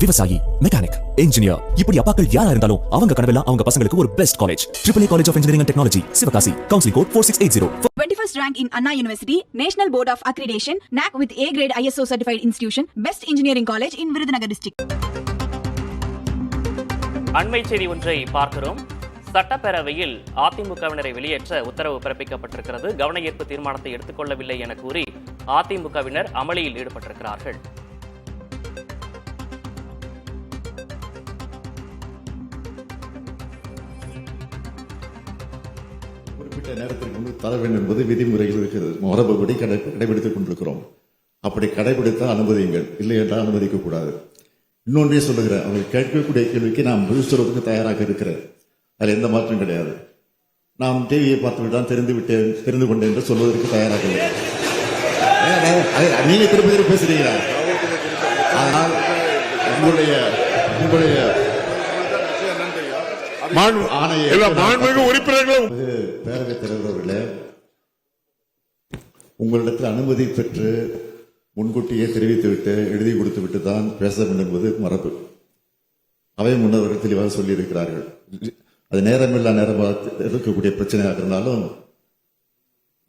விவசாயி, mechanic, engineer, இப்படி அப்பாக்கள் யாரா இருந்தாலும் அவங்க கனவெல்லாம் அவங்க பசங்களுக்கு ஒரு best college. AAA College of Engineering and Technology, Sivakasi. Counseling code 4680. 21st rank in Anna University, National Board of Accreditation, NAC with A grade ISO certified institution, best engineering college in Virudhunagar district. அண்மை செய்தி ஒன்றை பார்க்கிறோம். சட்டப்பேரவையில் அதிமுகவினரை வெளியேற்ற உத்தரவு பிறப்பிக்கப்பட்டிருக்கிறது. கவன ஈர்ப்பு தீர்மானத்தை எடுத்துக்கொள்ளவில்லை என கூறி அதிமுகவினர் அமளியில் ஈடுபட்டிருக்கிறார்கள். குறிப்பிட்ட நேரத்திற்கு முன்பு தர வேண்டும் என்பது விதிமுறையில் இருக்கிறது. மரபுபடி கடைபிடித்துக் கொண்டிருக்கிறோம். அப்படி கடைபிடித்தால் அனுமதியுங்கள், இல்லை என்றால் அனுமதிக்க கூடாது. இன்னொன்றே சொல்லுகிறேன், அவர்கள் கேட்கக்கூடிய கேள்விக்கு நாம் பதில் சொல்வதற்கு தயாராக இருக்கிறேன். அதில் எந்த மாற்றம் கிடையாது. நாம் டிவியை பார்த்துவிட்டு தான் தெரிந்து கொண்டேன் என்று சொல்வதற்கு தயாராக இல்லை. நீங்க திருப்பதி பேசுறீங்களா? அதனால் உங்களுடைய பேரவைத் தலைவர் அவர்களே, உங்களிடத்தில் அனுமதி பெற்று முன்கூட்டியே தெரிவித்துவிட்டு எழுதி கொடுத்துவிட்டு தான் பேச வேண்டும் என்பது மரபு. அவை முன்னவர்கள் தெளிவாக சொல்லியிருக்கிறார்கள். அது நேரமில்லா நேரமாக இருக்கக்கூடிய பிரச்சனையாக இருந்தாலும்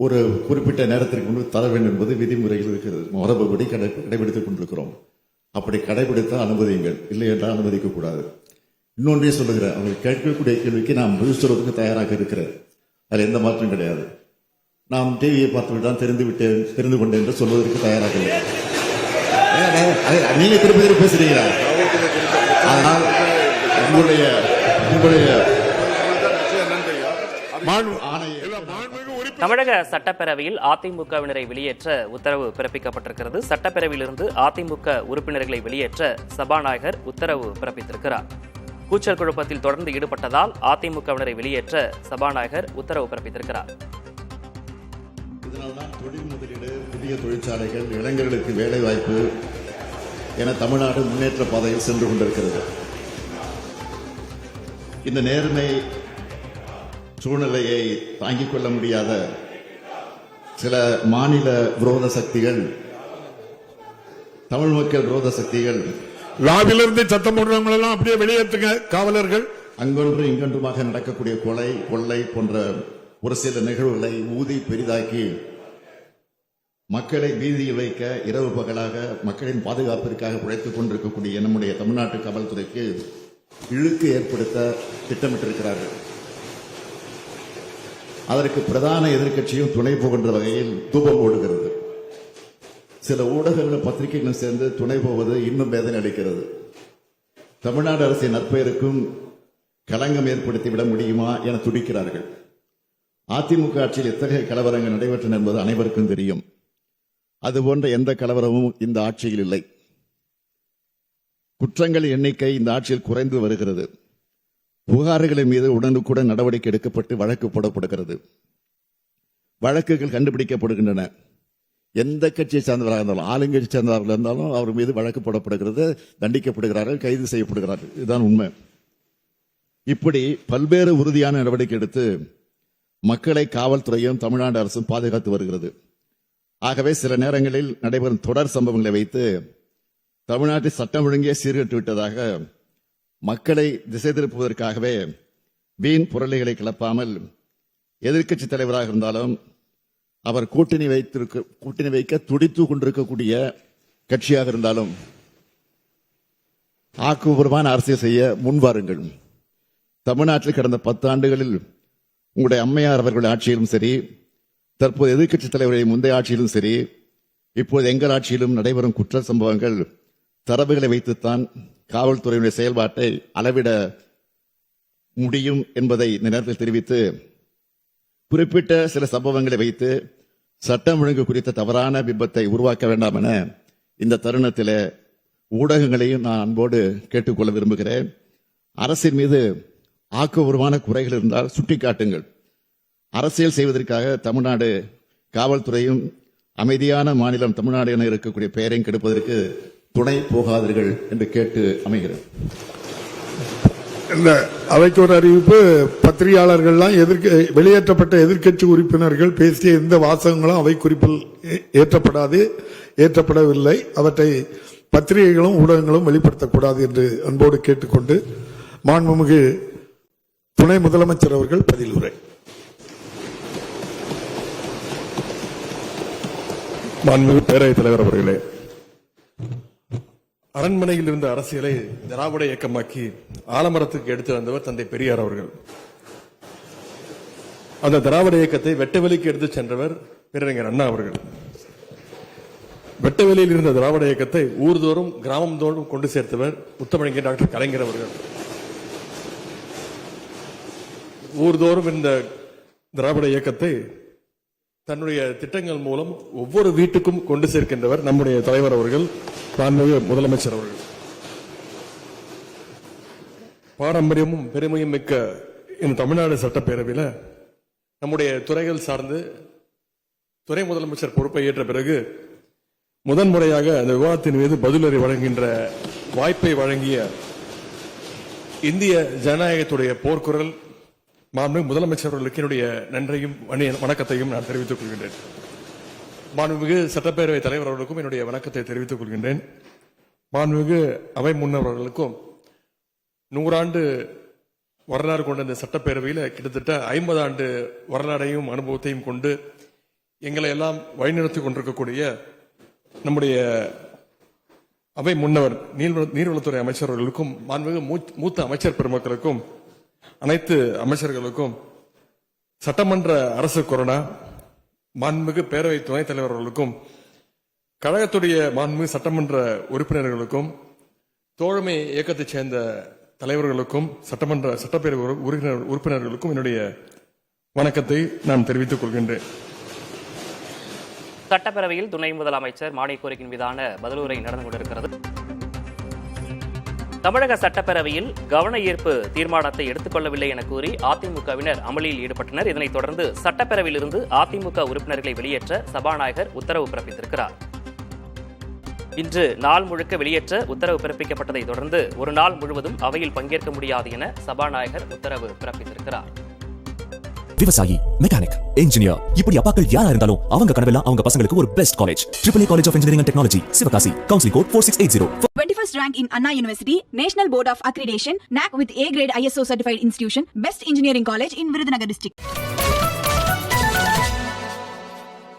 ஒரு குறிப்பிட்ட நேரத்திற்கு முன்பு தர வேண்டும் என்பது விதிமுறையில் இருக்கிறது. மரபுபடி கடைபிடித்துக் கொண்டிருக்கிறோம். அப்படி கடைபிடித்தால் அனுமதியுங்கள், இல்லை என்றால் அனுமதிக்க கூடாது. இன்னொன்றே சொல்லுகிறேன், அவர்கள் கேட்கக்கூடிய கேள்விக்கு நாம் பதில் சொல்வதற்கு தயாராக இருக்கிறேன். அதில் எந்த மாற்றம் கிடையாது. நாம் டிவியை பார்த்துவிட்டு தான் தெரிந்து கொண்டேன் என்று சொல்வதற்கு தயாராக இல்லை. நீங்க திருப்பதி பேசுறீங்களா? அதனால் உங்களுடைய தமிழக சட்டப்பேரவையில் அதிமுகவினரை வெளியேற்ற உத்தரவு பிறப்பிக்கப்பட்டிருக்கிறது. சட்டப்பேரவையிலிருந்து அதிமுக உறுப்பினர்களை வெளியேற்ற சபாநாயகர் உத்தரவு பிறப்பித்திருக்கிறார். கூச்சல் குழப்பத்தில் தொடர்ந்து ஈடுபட்டதால் அதிமுகவினரை வெளியேற்ற சபாநாயகர் உத்தரவு பிறப்பித்திருக்கிறார். இதனால்தான் தொழில் முதலீடு, புதிய தொழிற்சாலைகள், இளைஞர்களுக்கு வேலை வாய்ப்பு என தமிழ்நாடு முன்னேற்ற பாதையில் சென்று கொண்டிருக்கிறது. இந்த நேர்மை சூழ்நிலையை தாங்கிக் கொள்ள முடியாத சில மாநில விரோத சக்திகள், தமிழ் மக்கள் விரோத சக்திகள், லாபிலிருந்து சட்டம் போடுறவங்களெல்லாம் அப்படியே வெளியேற்றுங்க காவலர்கள். அங்கொன்று இங்கொன்றுமாக நடக்கக்கூடிய கொலை, கொள்ளை போன்ற ஒரு சில நிகழ்வுகளை ஊதி பெரிதாக்கி மக்களை வீதியில் வைக்க இரவு பகலாக மக்களின் பாதுகாப்பிற்காக உழைத்துக் கொண்டிருக்கக்கூடிய நம்முடைய தமிழ்நாட்டு காவல்துறைக்கு இழுக்கு ஏற்படுத்த திட்டமிட்டிருக்கிறார்கள். அதற்கு பிரதான எதிர்க்கட்சியும் துணை போகின்ற வகையில் தூபம் ஓடுகிறது. சில ஊடகங்களும் பத்திரிகைகளும் சேர்ந்து துணை போவது இன்னும் வேதனை அளிக்கிறது. தமிழ்நாடு அரசின் நற்பெயருக்கும் களங்கம் ஏற்படுத்திவிட முடியுமா என துடிக்கிறார்கள். அதிமுக ஆட்சியில் எத்தகைய கலவரங்கள் நடைபெற்றன என்பது அனைவருக்கும் தெரியும். அதுபோன்ற எந்த கலவரமும் இந்த ஆட்சியில் இல்லை. குற்றங்களின் எண்ணிக்கை இந்த ஆட்சியில் குறைந்து வருகிறது. புகார்களின் மீது உடனுக்குடன் நடவடிக்கை எடுக்கப்பட்டு வழக்கு போடப்படுகிறது. வழக்குகள் கண்டுபிடிக்கப்படுகின்றன. எந்த கட்சியை சார்ந்தவராக இருந்தாலும், ஆளுங்கட்சி சார்ந்தவர்கள் இருந்தாலும் அவர் மீது வழக்கு போடப்படுகிறது, தண்டிக்கப்படுகிறார்கள், கைது செய்யப்படுகிறார்கள். இதுதான் உண்மை. இப்படி பல்வேறு உறுதியான நடவடிக்கை எடுத்து மக்களை காவல்துறையும் தமிழ்நாடு அரசும் பாதுகாத்து வருகிறது. ஆகவே சில நேரங்களில் நடைபெறும் தொடர் சம்பவங்களை வைத்து தமிழ்நாட்டில் சட்டம் ஒழுங்கே சீர்கட்டு விட்டதாக மக்களை திசை திருப்புவதற்காகவே வீண் புரளிகளை கிளப்பாமல், எதிர்க்கட்சி தலைவராக இருந்தாலும் அவர் கூட்டணி வைக்க துடித்துக் கொண்டிருக்கக்கூடிய கட்சியாக இருந்தாலும் ஆக்கப்பூர்வமான அரசியல் செய்ய முன்வாருங்கள். தமிழ்நாட்டில் கடந்த 10 ஆண்டுகளில் உங்களுடைய அம்மையார் அவர்கள் ஆட்சியிலும் சரி, தற்போது எதிர்க்கட்சி தலைவருடைய முந்தைய ஆட்சியிலும் சரி, இப்போது எங்கள் ஆட்சியிலும் நடைபெறும் குற்ற சம்பவங்கள் தரவுகளை வைத்துத்தான் காவல்துறையினுடைய செயல்பாட்டை அளவிட முடியும் என்பதை இந்த நேரத்தில் தெரிவித்து, குறிப்பிட்ட சில சம்பவங்களை வைத்து சட்டம் ஒழுங்கு குறித்த தவறான பிம்பத்தை உருவாக்க வேண்டாம் என இந்த தருணத்தில் ஊடகங்களையும் நான் அன்போடு கேட்டுக்கொள்ள விரும்புகிறேன். அரசின் மீது ஆக்கப்பூர்வமான குறைகள் இருந்தால் சுட்டிக்காட்டுங்கள். அரசியல் செய்வதற்காக தமிழ்நாடு காவல்துறையும் அமைதியான மாநிலம் தமிழ்நாடு என இருக்கக்கூடிய பெயரையும் கெடுப்பதற்கு துணை போகாதீர்கள் என்று கேட்டு அமைகிறேன். இல்ல, அவைக்கு ஒரு அறிவிப்பு. பத்திரிகையாளர்கள்லாம் வெளியேற்றப்பட்ட எதிர்க்கட்சி உறுப்பினர்கள் பேசிய எந்த வாசகங்களும் அவை குறிப்பில் ஏற்றப்படவில்லை. அவற்றை பத்திரிகைகளும் ஊடகங்களும் வெளிப்படுத்தக்கூடாது என்று அன்போடு கேட்டுக்கொண்டு மாண்புமிகு துணை முதலமைச்சர் அவர்கள் பதில் உரை. மாண்புமிகு பேரவைத் தலைவர் அவர்களே, அரண்மனையில் இருந்த அரசியலை திராவிட இயக்கமாக்கி ஆலமரத்துக்கு எடுத்து வந்தவர் தந்தை பெரியார் அவர்கள். அந்த திராவிட இயக்கத்தை வெட்டவெளிக்கு எடுத்து சென்றவர் பேரறிஞர் அண்ணா அவர்கள். வெட்டவெளியில் இருந்த திராவிட இயக்கத்தை ஊர்தோறும் கிராமம் தோறும் கொண்டு சேர்த்தவர் முத்தமிழர் டாக்டர் கலைஞர் அவர்கள். ஊர்தோறும் இருந்த திராவிட இயக்கத்தை தன்னுடைய திட்டங்கள் மூலம் ஒவ்வொரு வீட்டுக்கும் கொண்டு சேர்க்கின்றவர் நம்முடைய தலைவர் அவர்கள், மாண்புமிகு முதலமைச்சர் அவர்கள். பாரம்பரியமும் பெருமையும் மிக்க இந்த தமிழ்நாடு சட்டப்பேரவையில் நம்முடைய துறைகள் சார்ந்து துணை முதலமைச்சர் பொறுப்பை ஏற்ற பிறகு முதன்முறையாக அந்த விவாதத்தின் மீது பதிலுரை வழங்குகின்ற வாய்ப்பை வழங்கிய இந்திய ஜனநாயகத்துடைய போர்க்குரல் மாண்புமிகு முதலமைச்சர் அவர்களுக்கு என்னுடைய நன்றியும் வணக்கத்தையும் நான் தெரிவித்துக் கொள்கின்றேன். மாண்புமிகு சட்டப்பேரவை தலைவர் அவர்களுக்கும் என்னுடைய வணக்கத்தை தெரிவித்துக் கொள்கின்றேன். மாண்புமிகு அவை முன்னவர்களுக்கும் 100 ஆண்டு வரலாறு கொண்ட இந்த சட்டப்பேரவையில் கிட்டத்தட்ட 50 ஆண்டு வரலாறையும் அனுபவத்தையும் கொண்டு எங்களை எல்லாம் வழிநடத்திக் கொண்டிருக்கக்கூடிய நம்முடைய அவை முன்னவர் நீர்வளத்துறை அமைச்சர் அவர்களுக்கும் மாண்புமிகு மூத்த அமைச்சர் பெருமக்களுக்கும் அனைத்து அமைச்சர்களுக்கும் சட்டமன்ற அரசு கொறடா மாண்புமிகு பேரவை துணைத் தலைவர் அவர்களுக்கும் கழகத்துடைய மாண்புமிகு சட்டமன்ற உறுப்பினர்களுக்கும் தோழமை இயக்கத்தைச் சேர்ந்த தலைவர்களுக்கும் சட்டப்பேரவை உறுப்பினர்களுக்கும் என்னுடைய வணக்கத்தை நான் தெரிவித்துக் கொள்கின்றேன். சட்டப்பேரவையில் துணை முதலமைச்சர் மானிய கோரிக்கையின் மீதான பதிலுரை நடந்து கொண்டிருக்கிறது. தமிழக சட்டப்பேரவையில் கவன ஈர்ப்பு தீர்மானத்தை எடுத்துக்கொள்ளவில்லை என கூறி அதிமுகவினர் அமளியில் ஈடுபட்டனர். இதனைத் தொடர்ந்து சட்டப்பேரவையிலிருந்து அதிமுக உறுப்பினர்களை வெளியேற்ற சபாநாயகர் உத்தரவு பிறப்பித்திருக்கிறார். இன்று நாள் முழுக்க வெளியேற்ற உத்தரவு பிறப்பிக்கப்பட்டதை தொடர்ந்து ஒரு நாள் முழுவதும் அவையில் பங்கேற்க முடியாது என சபாநாயகர் உத்தரவு பிறப்பித்திருக்கிறார். விவசாயி, மெக்கானிக், இன்ஜினியர், இப்படி அப்பாக்கள் யாரா இருந்தாலும் அவங்க கனவெல்லாம் அவங்க பசங்களுக்கு ஒரு best college. AAA College of Engineering and Technology, Sivakasi. Counseling code 4680. 21st rank in Anna University, National Board of Accreditation, NAC with A grade ISO certified institution, best engineering college in Virudhunagar district.